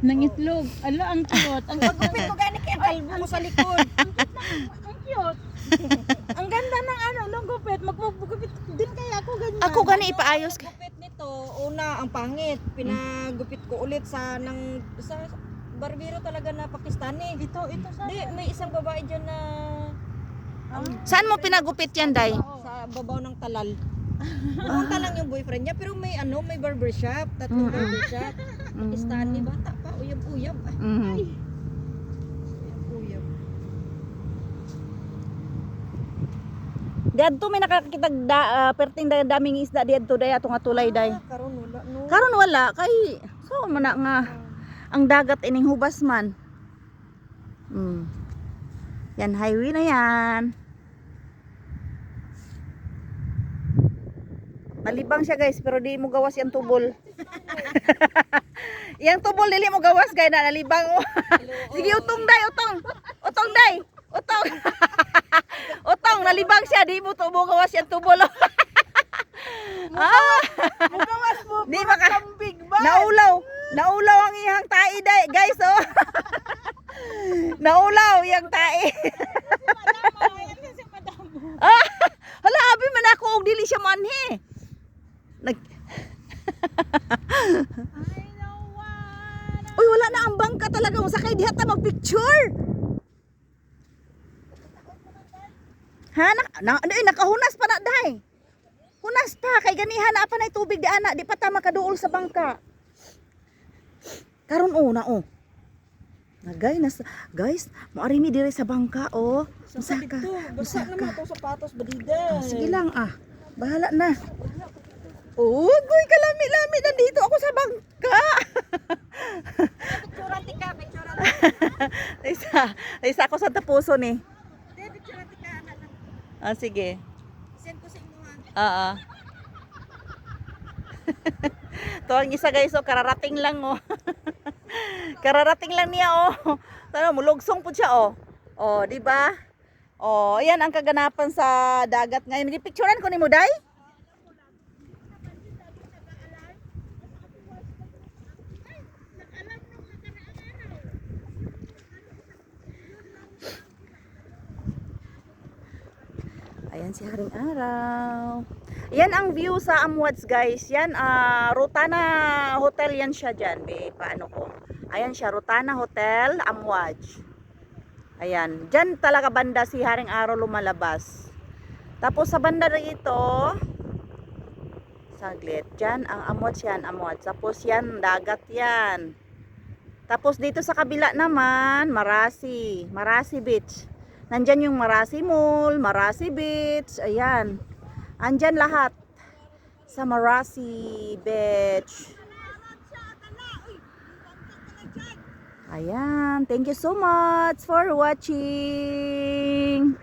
ng itlog. Ala, ang cute. Ang Pagupit ko gani kay ang kalbo ko sa likod. ang cute. Ang ganda ng ano, nung gupit. Magpupugupit din kaya ako ganyan. Ako gani ipaayos ka. Gupit nito, una ang pangit. Pinagupit ko ulit sa barbero talaga na Pakistani. Ito sa Di, may isang babae dyan na Saan mo pinagupit yan, Day? sa babaw ng talal. Pumunta lang yung boyfriend niya pero may may barbershop, tatlong barbershop. Pakistani bata pa, uyab-uyab. Ay, uyab-uyab. Diadto may nakakitag perting daming isda diadto day atong atulay day. Karon wala no. Karon wala kay so man na nga ang dagat ining hubas man. Yan highway na yan. Malibang siya guys pero di mo gawas yung tubol. Yang tubol dili mo gawas guys na nalibang. Sige utong day, utong. Utong day. Utong. Utong nalibang siya di mo tubo gawas yung tubol. Mugawas mo Di maka big ba? Naulaw ang iyang tai day guys oh. Naulaw yang tai. Hala abi man ako og dili siya manhi. Uy wala na ang bangka talaga mo sakay diha ta magpicture. Ha nakahunas pa na day. Hunas pa kay ganihan na pa na tubig di ana di pa ta makaduol sa bangka. Karon na guys, moari mi dire sa bangka oh. Musaka. Basta naman itong sapatos badida. Sige lang bahala na. Oh, goy kalami-lami nandito ako sa bangka. Picture tika. Isa ako sa tapuso ni. Picture tika Ah, sige. Send ko sa inyo ha. Oo. To ang isa guys, kararating lang oh. Kararating lang niya oh. Tano mulugsong pud siya oh. Oh, di ba? Oh, ayan ang kaganapan sa dagat ngayon. Gipicturean ko nimo day? Ayan si Haring Araw. Yan ang view sa Amwads guys. Yan Rotana Hotel yan siya dyan. Paano ko? Ayan siya Rotana Hotel Amwads. Ayan. Dyan talaga banda si Haring Araw lumalabas. Tapos sa banda rito saglit. Dyan ang Amwads yan. Amwads. Tapos yan dagat yan. Tapos dito sa kabila naman Marasi. Marasi Beach. Nandyan yung Marasi Mall, Marasi Beach, ayan. Andyan lahat sa Marasi Beach. Ayan, thank you so much for watching.